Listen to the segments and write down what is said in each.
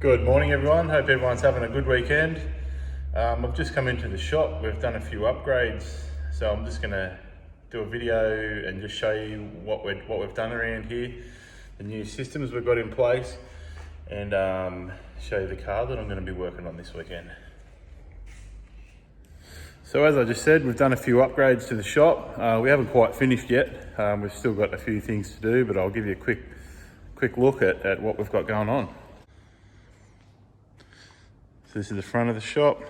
Good morning everyone, hope everyone's having a good weekend. I've just come into the shop, we've done a few upgrades, so I'm just going to do a video and just show you what we've done around here, the new systems we've got in place, and show you the car that I'm going to be working on this weekend. So as I just said, we've done a few upgrades to the shop. We haven't quite finished yet, we've still got a few things to do, but I'll give you a quick look at what we've got going on. So this is the front of the shop,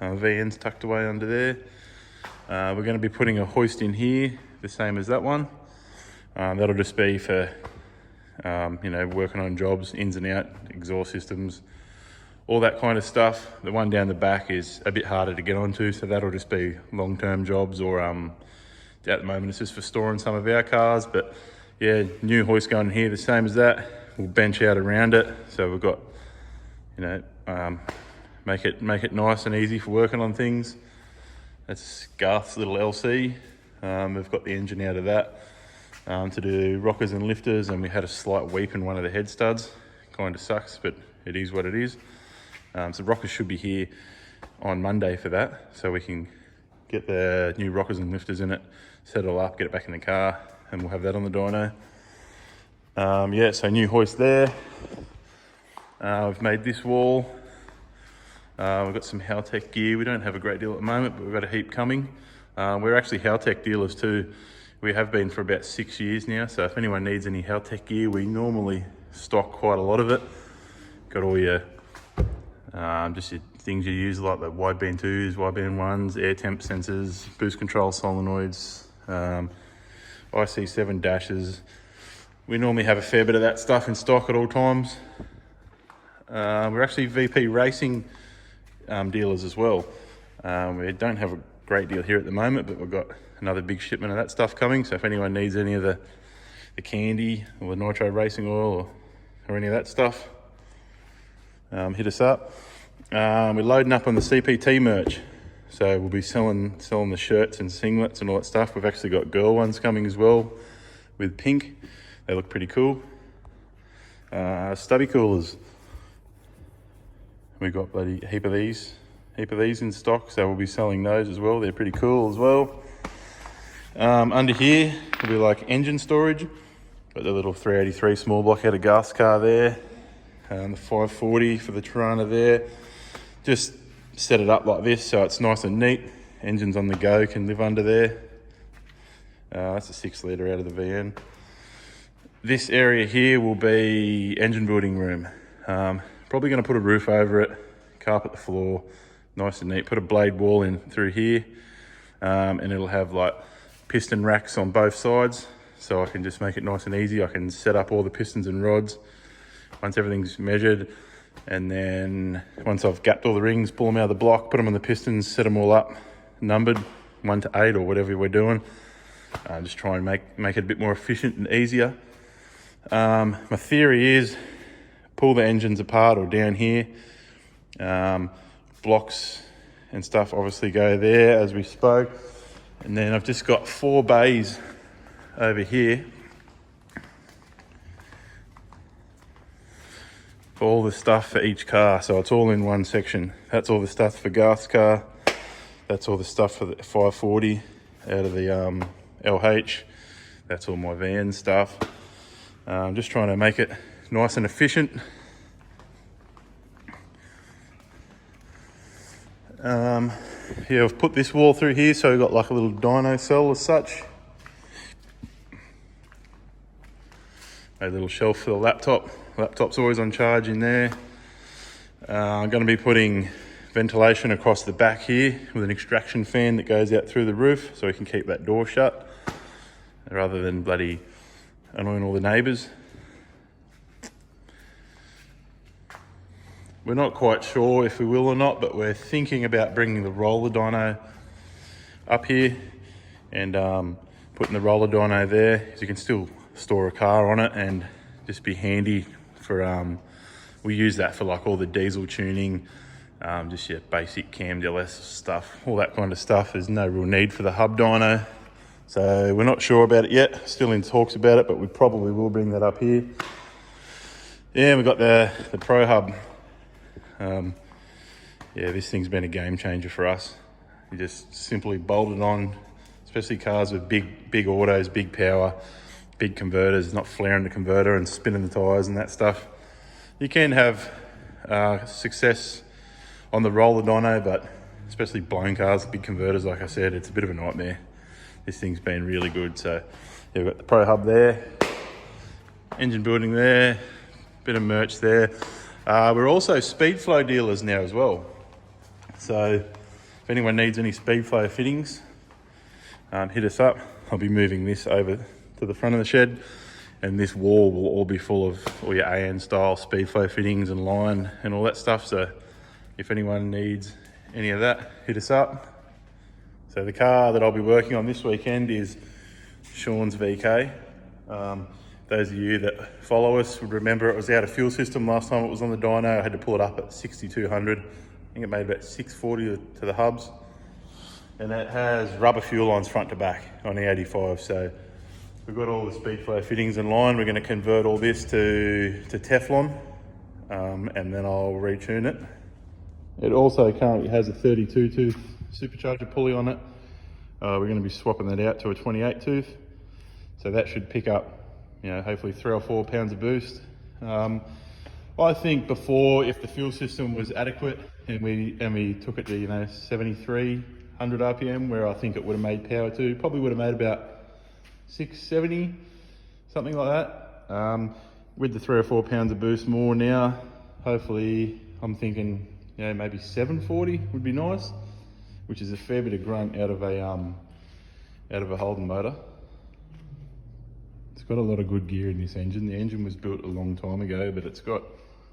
VN's tucked away under there. We're going to be putting a hoist in here, the same as that one. That'll just be for, working on jobs, ins and out, exhaust systems, all that kind of stuff. The one down the back is a bit harder to get onto, so that'll just be long-term jobs, or at the moment it's just for storing some of our cars. But yeah, new hoist going in here, the same as that. We'll bench out around it, so we've got, make it nice and easy for working on things. That's Garth's little LC. We've got the engine out of that to do rockers and lifters, and we had a slight weep in one of the head studs. Kind of sucks, but it is what it is. So rockers should be here on Monday for that, so we can get the new rockers and lifters in it, set it all up, get it back in the car, and we'll have that on the dyno. So new hoist there. We've made this wall. We've got some Haltech gear. We don't have a great deal at the moment, but we've got a heap coming. We're actually Haltech dealers too. We have been for about 6 years now, so if anyone needs any Haltech gear, we normally stock quite a lot of it. Got all your just your things you use, like the wideband 2s, wideband 1s, air temp sensors, boost control solenoids, IC7 dashes. We normally have a fair bit of that stuff in stock at all times. We're actually VP Racing dealers as well. We don't have a great deal here at the moment, but we've got another big shipment of that stuff coming. So if anyone needs any of the candy or the nitro racing oil or any of that stuff, hit us up. We're loading up on the CPT merch, so we'll be selling the shirts and singlets and all that stuff. We've actually got girl ones coming as well with pink. They look pretty cool. Stubby coolers. We've got bloody heap of these in stock, so we'll be selling those as well. They're pretty cool as well. Under here will be like engine storage. Got the little 383 small block out of gas car there. The 540 for the Torana there. Just set it up like this so it's nice and neat. Engines on the go can live under there. That's a 6 litre out of the VN. This area here will be engine building room. Probably going to put a roof over it, carpet the floor, nice and neat. Put a blade wall in through here, and it'll have like piston racks on both sides, so I can just make it nice and easy. I can set up all the pistons and rods once everything's measured, and then once I've gapped all the rings, pull them out of the block, put them on the pistons, set them all up, numbered 1 to 8 or whatever we're doing. Just try and make it a bit more efficient and easier. My theory is pull the engines apart or down here. Blocks and stuff obviously go there as we spoke. And then I've just got 4 bays over here for all the stuff for each car. So it's all in one section. That's all the stuff for Garth's car. That's all the stuff for the 540 out of the LH. That's all my van stuff. I'm just trying to make it nice and efficient. I've put this wall through here, so we've got like a little dyno cell as such. A little shelf for the laptop. Laptop's always on charge in there. I'm going to be putting ventilation across the back here with an extraction fan that goes out through the roof, so we can keep that door shut rather than bloody annoying all the neighbours. We're not quite sure if we will or not, but we're thinking about bringing the roller dyno up here and putting the roller dyno there, because you can still store a car on it and just be handy for, we use that for like all the diesel tuning, just your basic cam DLS stuff, all that kind of stuff. There's no real need for the hub dyno. So we're not sure about it yet, still in talks about it, but we probably will bring that up here. Yeah, we've got the Pro Hub Yeah, this thing's been a game changer for us. You just simply bolt it on, especially cars with big autos, big power, big converters, not flaring the converter and spinning the tyres and that stuff. You can have success on the roller dyno, but especially blown cars with big converters, like I said, it's a bit of a nightmare. This thing's been really good. So yeah, we've got the Pro Hub there, engine building there, bit of merch there. We're also Speedflow dealers now as well. So if anyone needs any Speedflow fittings, hit us up. I'll be moving this over to the front of the shed, and this wall will all be full of all your AN style Speedflow fittings and line and all that stuff. So if anyone needs any of that, hit us up. So the car that I'll be working on this weekend is Sean's VK. Those of you that follow us would remember it was out of fuel system last time it was on the dyno. I had to pull it up at 6,200. I think it made about 640 to the hubs. And it has rubber fuel lines front to back on the 85. So we've got all the Speedflow fittings in line. We're going to convert all this to Teflon, and then I'll retune it. It also currently has a 32 tooth supercharger pulley on it. We're going to be swapping that out to a 28 tooth. So that should pick up, hopefully 3 or 4 pounds of boost. I think before, if the fuel system was adequate and we took it to 7,300 RPM, where I think it would have made power to, probably would have made about 670, something like that. With the 3 or 4 pounds of boost more now, hopefully I'm thinking maybe 740 would be nice, which is a fair bit of grunt out of a Holden motor. It's got a lot of good gear in this engine. The engine was built a long time ago, but it's got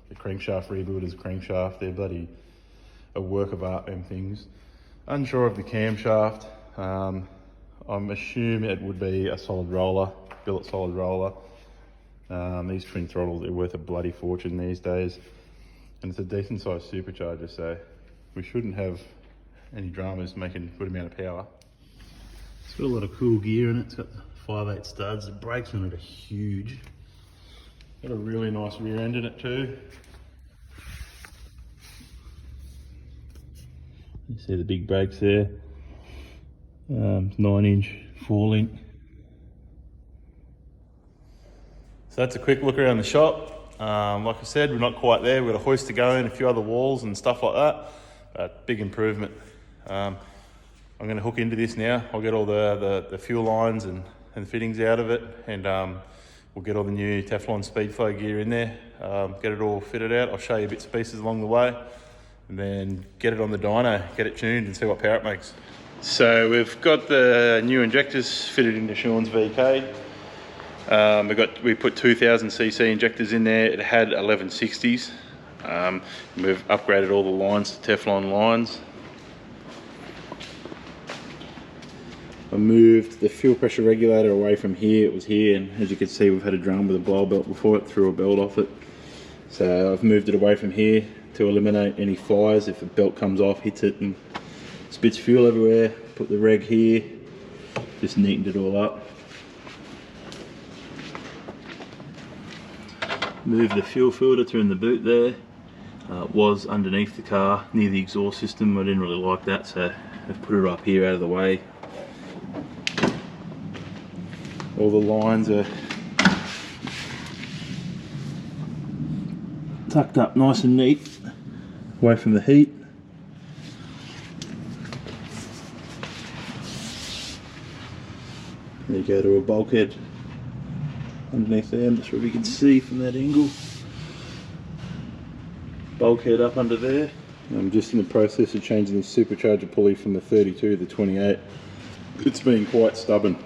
the crankshaft rebuilder's crankshaft. They're bloody a work of art, them things. Unsure of the camshaft. I'm assuming it would be a solid roller, billet solid roller. These twin throttles are worth a bloody fortune these days. And it's a decent sized supercharger, so we shouldn't have any dramas making a good amount of power. It's got a lot of cool gear in it. It's got the 5/8 studs. The brakes on it are huge. Got a really nice rear end in it too. You see the big brakes there. 9-inch 4-link. So that's a quick look around the shop. Like I said, we're not quite there. We've got a hoist to go in, a few other walls and stuff like that. But big improvement. I'm going to hook into this now. I'll get all the fuel lines and fittings out of it, and we'll get all the new Teflon Speedflow gear in there, get it all fitted out. I'll show you bits and pieces along the way, and then get it on the dyno, get it tuned and see what power it makes. So we've got the new injectors fitted into Sean's VK. We put 2000cc injectors in there. It had 1160s. We've upgraded all the lines to Teflon lines. I moved the fuel pressure regulator away from here. It was here, and as you can see, we've had a drum with a blower belt before it, threw a belt off it. So I've moved it away from here to eliminate any fires. If a belt comes off, hits it and spits fuel everywhere. Put the reg here, just neatened it all up. Move the fuel filter to in the boot there. It was underneath the car near the exhaust system. I didn't really like that, so I've put it up here out of the way. All the lines are tucked up nice and neat, away from the heat. There you go to a bulkhead underneath there. I'm not sure if you can see from that angle. Bulkhead up under there. I'm just in the process of changing the supercharger pulley from the 32 to the 28. It's been quite stubborn.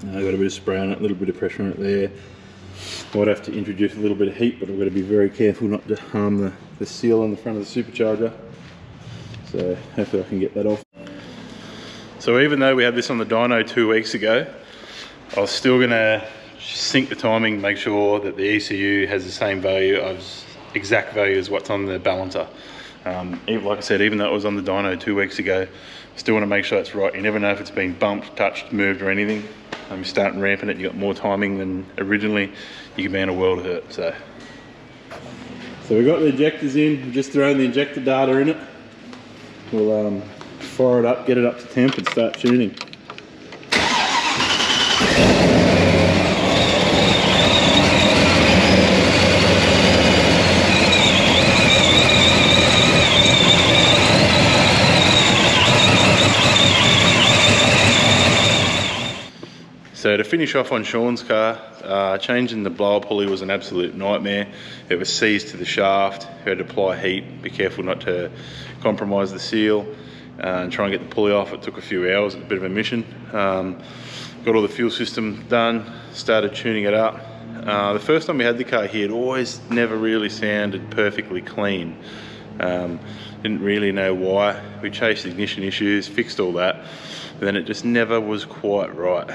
I've got a bit of spray on it, a little bit of pressure on it there. Might have to introduce a little bit of heat, but I've got to be very careful not to harm the seal on the front of the supercharger. So hopefully I can get that off. So even though we had this on the dyno 2 weeks ago, I was still going to sync the timing, make sure that the ECU has the same value, exact value as what's on the balancer. Like I said, even though it was on the dyno 2 weeks ago, still want to make sure it's right. You never know if it's been bumped, touched, moved or anything. You start ramping it, you got more timing than originally, you can be in a world of hurt. So we've got the injectors in, we've just thrown the injector data in it. We'll fire it up, get it up to temp and start tuning. So to finish off on Sean's car, changing the blower pulley was an absolute nightmare. It was seized to the shaft, you had to apply heat, be careful not to compromise the seal, and try and get the pulley off. It took a few hours, it's a bit of a mission. Got all the fuel system done, started tuning it up. The first time we had the car here, it always never really sounded perfectly clean. Didn't really know why. We chased ignition issues, fixed all that, but then it just never was quite right.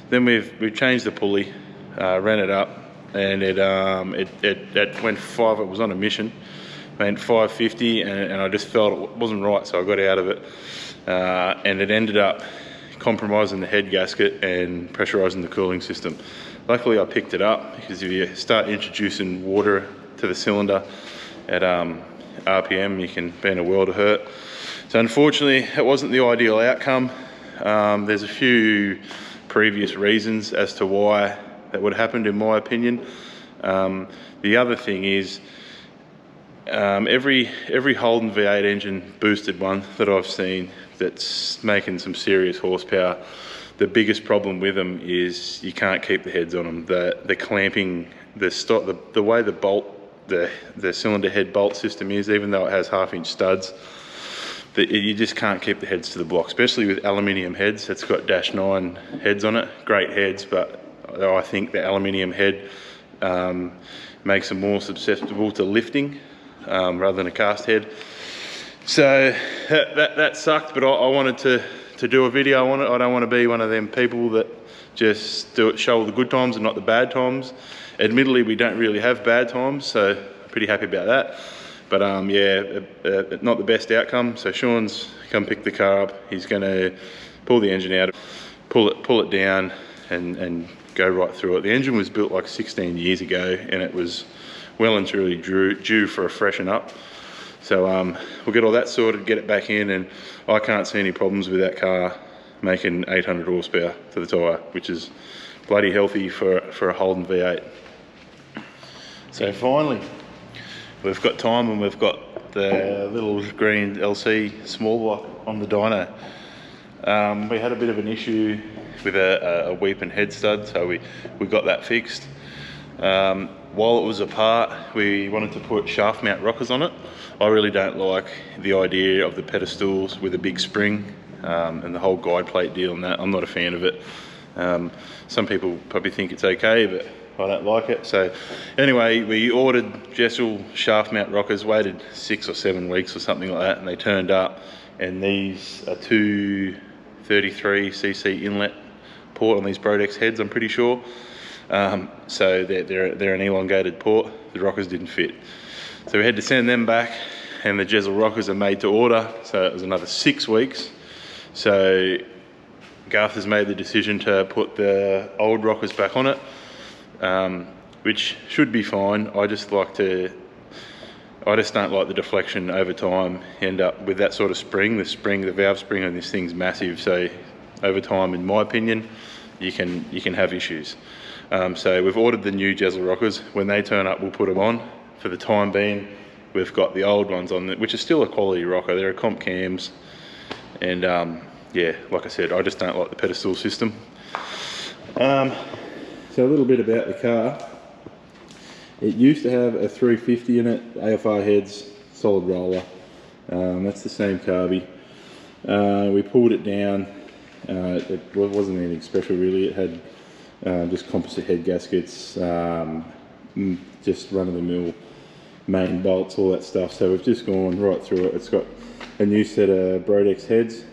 Then we've changed the pulley, ran it up, and it went five. It was on a mission, went 550, and I just felt it wasn't right, so I got out of it, and it ended up compromising the head gasket and pressurising the cooling system. Luckily, I picked it up, because if you start introducing water to the cylinder at RPM, you can be in a world of hurt. So unfortunately, it wasn't the ideal outcome. There's a few previous reasons as to why that would have happened, in my opinion. The other thing is, every Holden V8 engine, boosted one that I've seen that's making some serious horsepower, the biggest problem with them is you can't keep the heads on them. The clamping, the way the bolt, the cylinder head bolt system is, even though it has 1/2-inch studs, you just can't keep the heads to the block, especially with aluminium heads. It's got -9 heads on it, great heads, but I think the aluminium head makes them more susceptible to lifting rather than a cast head. So that sucked, but I wanted to do a video on it. I don't want to be one of them people that just show all the good times and not the bad times. Admittedly, we don't really have bad times, so I'm pretty happy about that. But yeah, not the best outcome. So Sean's come pick the car up. He's going to pull the engine out, pull it down, and go right through it. The engine was built like 16 years ago, and it was well and truly due for a freshen up. So we'll get all that sorted, get it back in, and I can't see any problems with that car making 800 horsepower to the tyre, which is bloody healthy for a Holden V8. So finally, we've got time, and we've got the little green LC small block on the dyno. We had a bit of an issue with a weeping head stud, so we got that fixed. While it was apart, we wanted to put shaft mount rockers on it. I really don't like the idea of the pedestals with a big spring and the whole guide plate deal and that. I'm not a fan of it. Some people probably think it's okay, but I don't like it. So anyway, we ordered Jessel shaft mount rockers, waited 6 or 7 weeks or something like that, and they turned up, and these are 233cc inlet port on these Brodex heads, I'm pretty sure. So they're an elongated port. The rockers didn't fit, so we had to send them back, and the Jessel rockers are made to order, so it was another 6 weeks. So Garth has made the decision to put the old rockers back on it, which should be fine. I just don't like the deflection over time. End up with that sort of spring. The valve spring on this thing's massive, so over time, in my opinion, you can have issues. So we've ordered the new Jessel rockers. When they turn up, we'll put them on. For the time being, we've got the old ones on, which is still a quality rocker. They're comp cams, and yeah, like I said, I just don't like the pedestal system. So a little bit about the car. It used to have a 350 in it, AFR heads, solid roller. That's the same carby. We pulled it down. It wasn't anything special really. It had just composite head gaskets, just run-of-the-mill main bolts, all that stuff. So we've just gone right through it. It's got a new set of Brodex heads,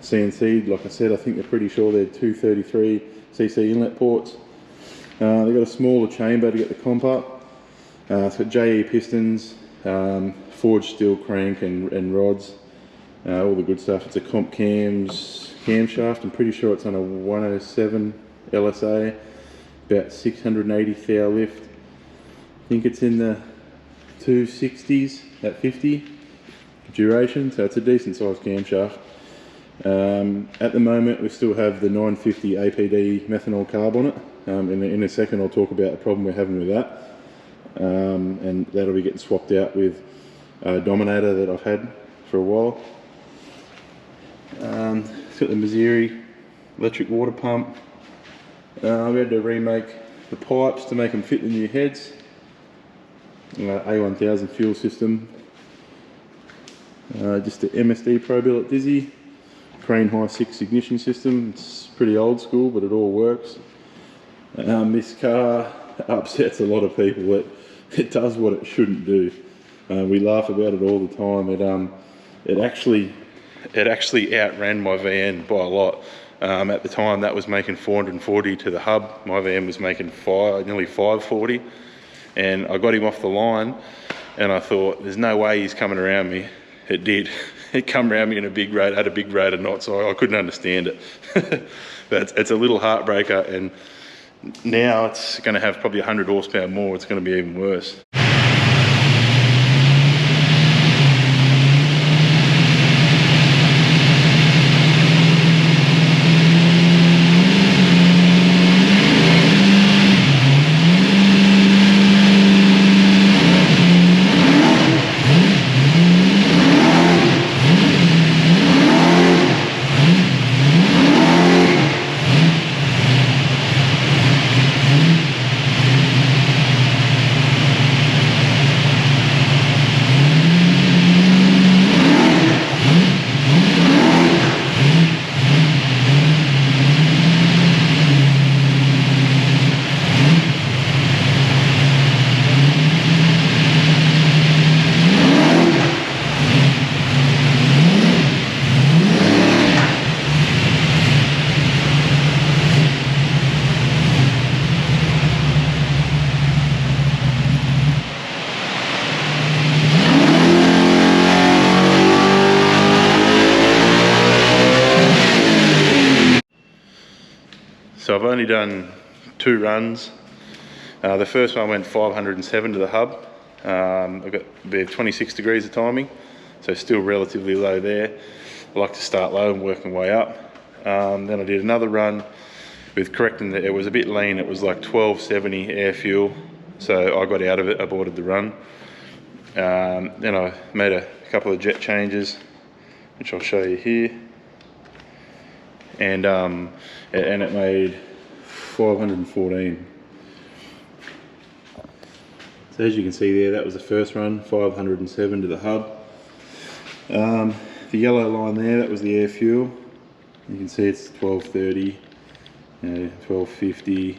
CNC. Like I said, I think they're pretty sure they're 233cc inlet ports. They've got a smaller chamber to get the comp up. It's got JE pistons, forged steel crank and rods, all the good stuff. It's a comp camshaft. I'm pretty sure it's on a 107 LSA, about 680 thou lift. I think it's in the 260s at 50 duration, so it's a decent sized camshaft. At the moment we still have the 950 APD methanol carb on it. In a second I'll talk about the problem we're having with that, and that'll be getting swapped out with a Dominator that I've had for a while. It's got the Missouri electric water pump. We had to remake the pipes to make them fit the new heads. A1000 fuel system. Just an MSD Pro billet dizzy. Crane High 6 ignition system. It's pretty old school, but it all works. This car upsets a lot of people. It does what it shouldn't do. We laugh about it all the time. It actually outran my VN by a lot. At the time that was making 440 to the hub. My VN was making nearly 540, and I got him off the line and I thought there's no way he's coming around me. It did. It come around me in a big rate, had a big rate of knots, so I couldn't understand it. But it's a little heartbreaker, and now it's going to have probably 100 horsepower more. It's going to be even worse. So I've only done 2 runs. The first one went 507 to the hub. I've got about 26 degrees of timing, so still relatively low there. I like to start low and work my way up. Then I did another run with correcting it was a bit lean. It was like 1270 air fuel, so I got out of it, aborted the run. Then I made a couple of jet changes, which I'll show you here. And it made 514. So as you can see there, that was the first run, 507 to the hub. The yellow line there, that was the air fuel. You can see it's 1230, 1250,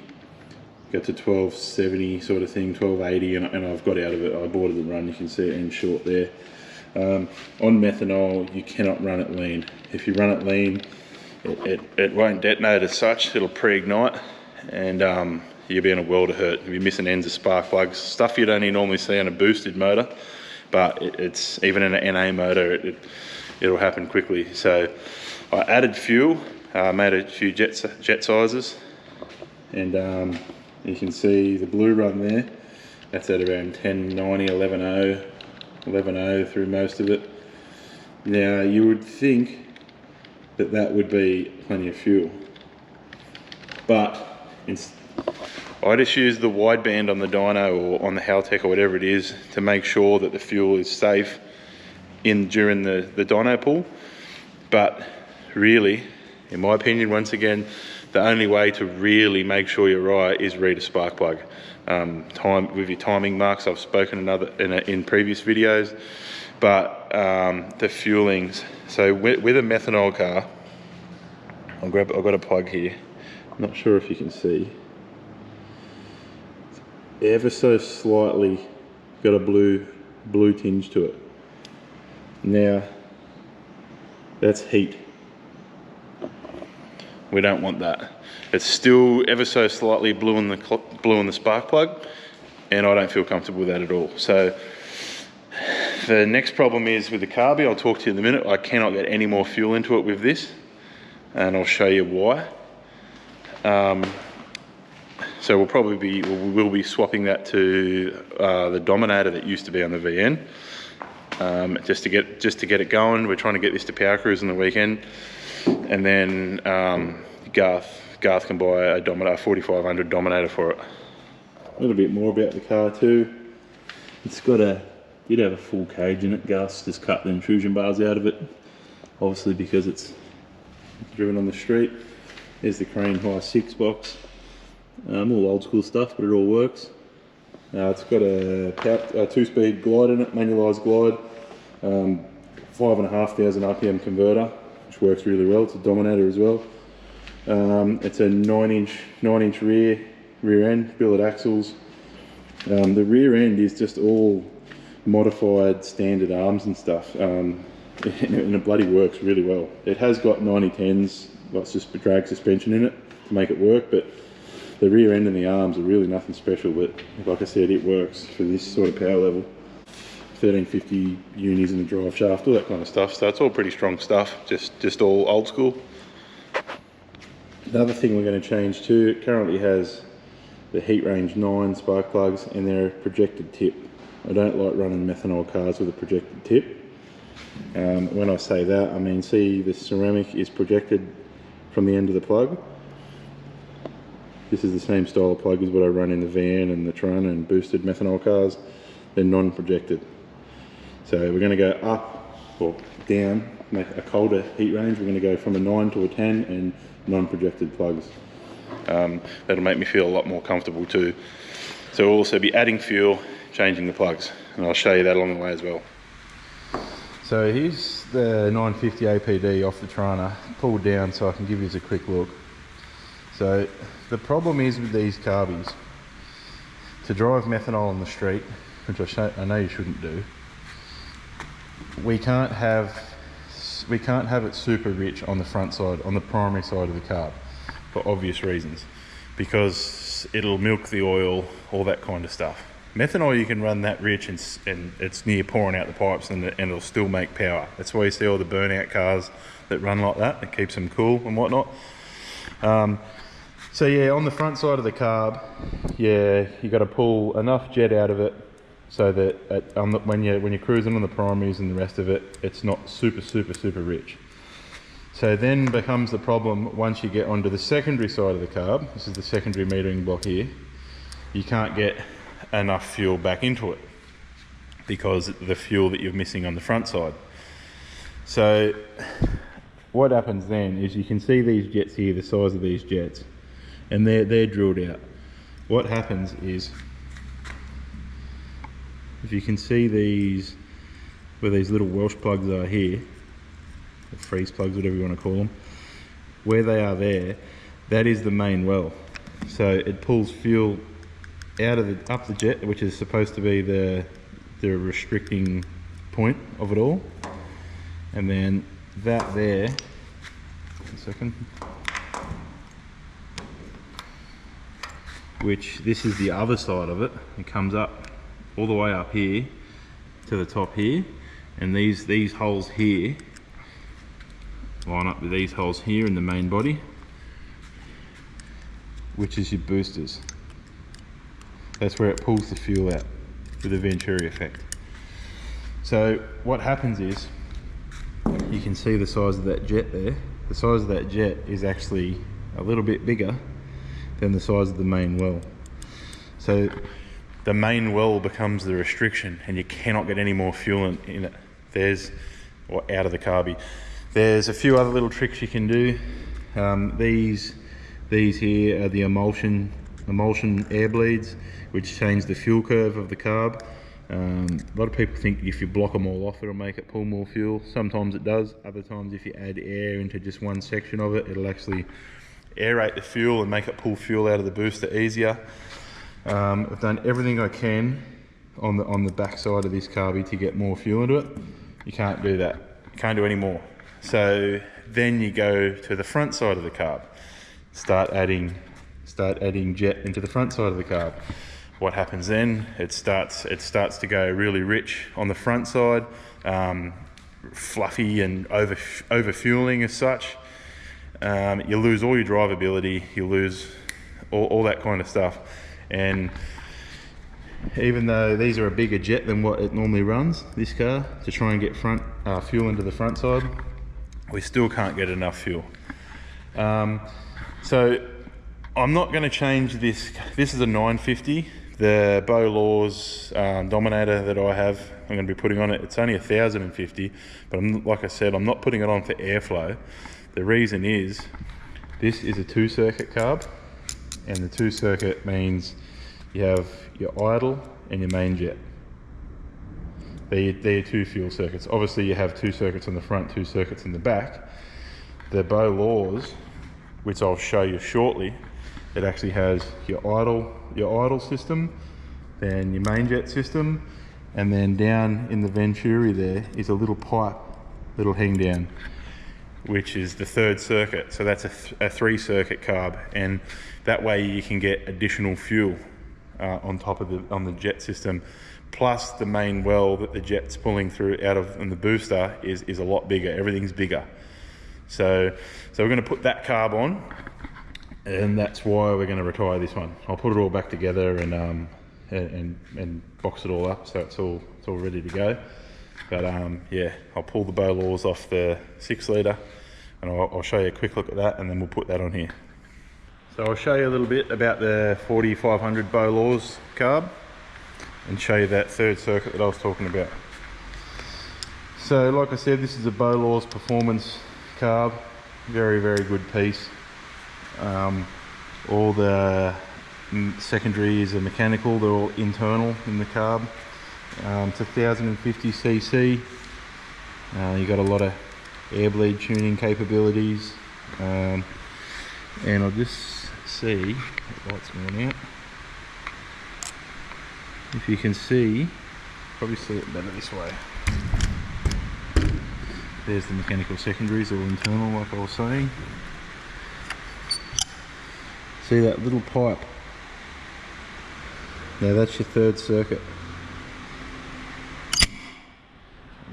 got to 1270 sort of thing, 1280, and I've got out of it. I aborted the run. You can see it in short there. On methanol, you cannot run it lean. If you run it lean, it won't detonate as such. It'll pre-ignite, and you'll be in a world of hurt. You'll be missing ends of spark plugs, stuff you'd only normally see on a boosted motor, but it's even in an NA motor, it'll happen quickly. So I added fuel, made a few jet sizes, and you can see the blue run there. That's at around 1090, 11.0 through most of it. Now you would think that would be plenty of fuel, but I just use the wideband on the dyno or on the Haltech or whatever it is to make sure that the fuel is safe during the dyno pull. But really, in my opinion, once again, the only way to really make sure you're right is read a spark plug. With your timing marks, I've spoken in previous videos, but the fuelings. So with a methanol car, I've got a plug here. I'm not sure if you can see. It's ever so slightly got a blue tinge to it. Now, that's heat. We don't want that. It's still ever so slightly blue in the spark plug, and I don't feel comfortable with that at all. So the next problem is with the carby. I'll talk to you in a minute. I cannot get any more fuel into it with this, and I'll show you why. So we'll be swapping that to the Dominator that used to be on the VN, just to get it going. We're trying to get this to Power Cruise on the weekend, and then Garth can buy a 4500 Dominator for it. A little bit more about the car too. It's got did have a full cage in it. Garth's just cut the intrusion bars out of it, obviously because it's driven on the street. There's the Crane High 6 box. All old school stuff, but it all works. It's got a 2-speed glide in it, manualised glide, 5,500 RPM converter, which works really well. It's a Dominator as well. It's a 9-inch rear end, billet axles. The rear end is just all modified standard arms and stuff, and it bloody works really well. It has got 9010s, lots of drag suspension in it to make it work, but the rear end and the arms are really nothing special. But like I said, it works for this sort of power level. 1350 unis in the drive shaft, all that kind of stuff. So it's all pretty strong stuff, just all old school. Another thing we're going to change too, it currently has the heat range 9 spark plugs and they're a projected tip. I don't like running methanol cars with a projected tip. When I say that, I mean, see, the ceramic is projected from the end of the plug. This is the same style of plug as what I run in the van and the Torana and boosted methanol cars. They're non-projected. So we're going to go up or down, make a colder heat range. We're going to go from a 9 to a 10 and non-projected plugs. That'll make me feel a lot more comfortable too. So we'll also be adding fuel, changing the plugs, and I'll show you that along the way as well. So here's the 950 APD off the Torana, pulled down so I can give you a quick look. So the problem is with these carbies, to drive methanol on the street, which I know you shouldn't do, we can't have it super rich on the front side, on the primary side of the carb, for obvious reasons, because it'll milk the oil, all that kind of stuff. Methanol, you can run that rich and it's near pouring out the pipes and it'll still make power. That's why you see all the burnout cars that run like that. It keeps them cool and whatnot. So yeah, on the front side of the carb, yeah, you got to pull enough jet out of it so that when you're cruising on the primaries and the rest of it, it's not super rich. So then becomes the problem once you get onto the secondary side of the carb. This is the secondary metering block here. You can't get enough fuel back into it because of the fuel that you're missing on the front side. So what happens then is you can see these jets here, the size of these jets, and they're drilled out. What happens is, if you can see these, where these little Welsh plugs are here, or freeze plugs, whatever you want to call them, where they are there, that is the main well. So it pulls fuel out of up the jet, which is supposed to be the restricting point of it all, and then that there, one second, which this is the other side of it. It comes up all the way up here to the top here, and these holes here line up with these holes here in the main body, which is your boosters. That's where it pulls the fuel out with the Venturi effect. So what happens is, you can see the size of that jet there. The size of that jet is actually a little bit bigger than the size of the main well. So the main well becomes the restriction and you cannot get any more fuel in it. Out of the carby. There's a few other little tricks you can do. These here are the emulsion air bleeds, which change the fuel curve of the carb. A lot of people think if you block them all off, it'll make it pull more fuel. Sometimes it does. Other times, if you add air into just one section of it, it'll actually aerate the fuel and make it pull fuel out of the booster easier. I've done everything I can on the back side of this carby to get more fuel into it. You can't do that. You can't do any more. So then you go to the front side of the carb. Start adding jet into the front side of the carb. What happens then? It starts to go really rich on the front side, fluffy and over fueling as such. You lose all your drivability. You lose all that kind of stuff. And even though these are a bigger jet than what it normally runs, this car, to try and get front fuel into the front side, we still can't get enough fuel. So I'm not going to change this. This is a 950. The Bow Laws Dominator that I have, I'm going to be putting on it. It's only 1050, but like I said, I'm not putting it on for airflow. The reason is, this is a 2-circuit carb, and the 2-circuit means you have your idle and your main jet. They're 2 fuel circuits. Obviously you have 2 circuits on the front, 2 circuits in the back. The Bow Laws, which I'll show you shortly, it actually has your idle system, then your main jet system, and then down in the Venturi there is a little pipe that'll hang down, which is the 3rd circuit. So that's a 3-circuit carb, and that way you can get additional fuel on top of the jet system. Plus the main well that the jet's pulling through out of, and the booster is a lot bigger. Everything's bigger. So we're going to put that carb on, and that's why we're going to retire this one. I'll put it all back together and box it all up, so it's all ready to go. But yeah, I'll pull the Bow Laws off the 6 litre, and I'll show you a quick look at that, and then we'll put that on here. So I'll show you a little bit about the 4500 Bow Laws carb, and show you that 3rd circuit that I was talking about. So like I said, this is a Bow Laws performance carb. Very, very good piece. All the secondaries are mechanical, they're all internal in the carb. It's 1050cc. You got a lot of air bleed tuning capabilities, and I'll just see, the light's going out. If you can see, probably see it better this way. There's the mechanical secondaries, all internal, like I was saying. See that little pipe? Now that's your 3rd circuit.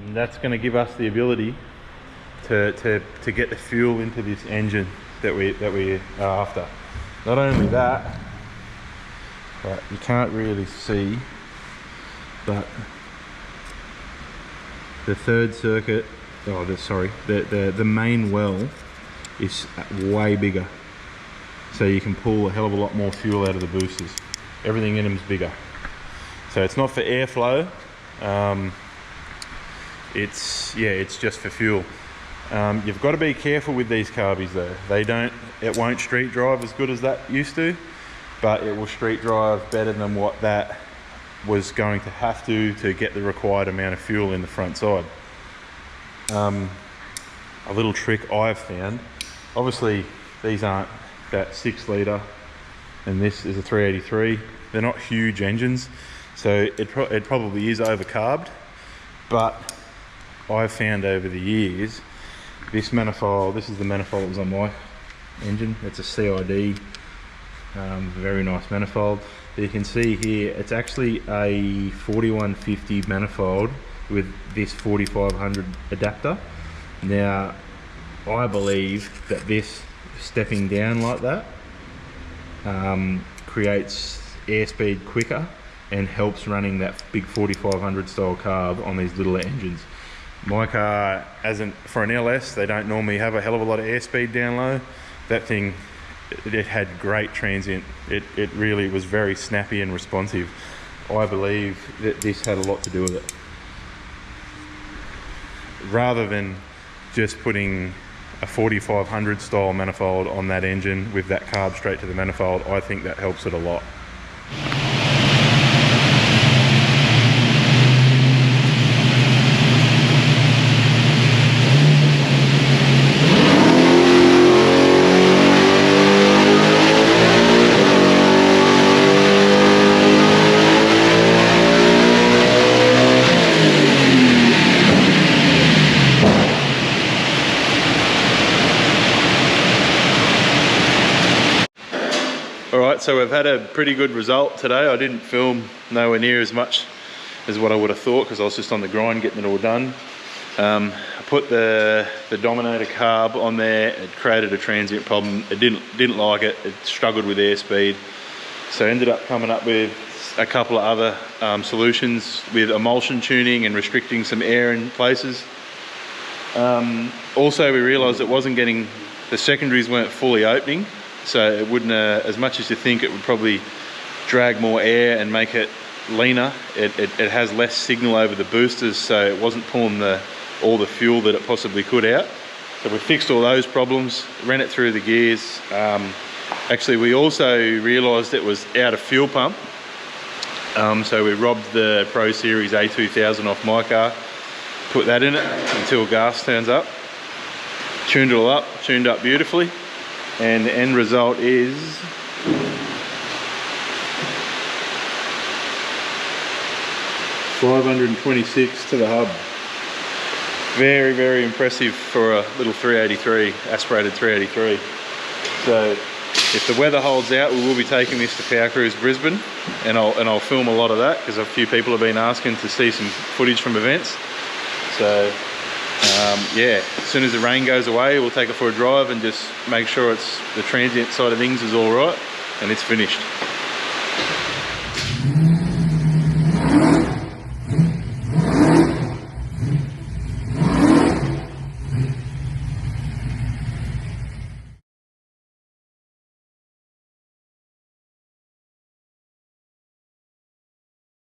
And that's going to give us the ability to get the fuel into this engine that we are after. Not only that, but you can't really see, but the 3rd circuit, the main well is way bigger, so you can pull a hell of a lot more fuel out of the boosters. Everything in them is bigger, so it's not for airflow. It's just for fuel. You've got to be careful with these carbies though. It won't street drive as good as that used to, but it will street drive better than what that was going to have to get the required amount of fuel in the front side. A little trick I've found, obviously these aren't that 6 litre, and this is a 383. They're not huge engines, so it probably is overcarbed, but I've found over the years, this manifold, this is the manifold that was on my engine. It's a CID, very nice manifold. You can see here, it's actually a 4150 manifold with this 4500 adapter. Now, I believe that this stepping down like that creates airspeed quicker and helps running that big 4500 style carb on these little engines. My car, for an LS, they don't normally have a hell of a lot of airspeed down low. That thing, it had great transient. It really was very snappy and responsive. I believe that this had a lot to do with it. Rather than just putting a 4500 style manifold on that engine with that carb straight to the manifold, I think that helps it a lot. Alright, so we've had a pretty good result today. I didn't film nowhere near as much as what I would have thought because I was just on the grind getting it all done. put the Dominator carb on there. It created a transient problem. It didn't like it. It struggled with airspeed. So ended up coming up with a couple of other solutions with emulsion tuning and restricting some air in places. Also, we realised it wasn't getting, the secondaries weren't fully opening, so it wouldn't, as much as you think it would probably drag more air and make it leaner, it has less signal over the boosters, so it wasn't pulling all the fuel that it possibly could out. So we fixed all those problems, ran it through the gears. Actually, we also realised it was out of fuel pump, so we robbed the Pro Series A2000 off my car, put that in it until gas turns up, tuned it all up, tuned up beautifully, and the end result is $526 to the hub. Very, very impressive for a little 383, aspirated 383. So if the weather holds out, we will be taking this to Power Cruise Brisbane, and I'll film a lot of that because a few people have been asking to see some footage from events. So yeah, as soon as the rain goes away, we'll take it for a drive and just make sure the transient side of things is all right, and it's finished.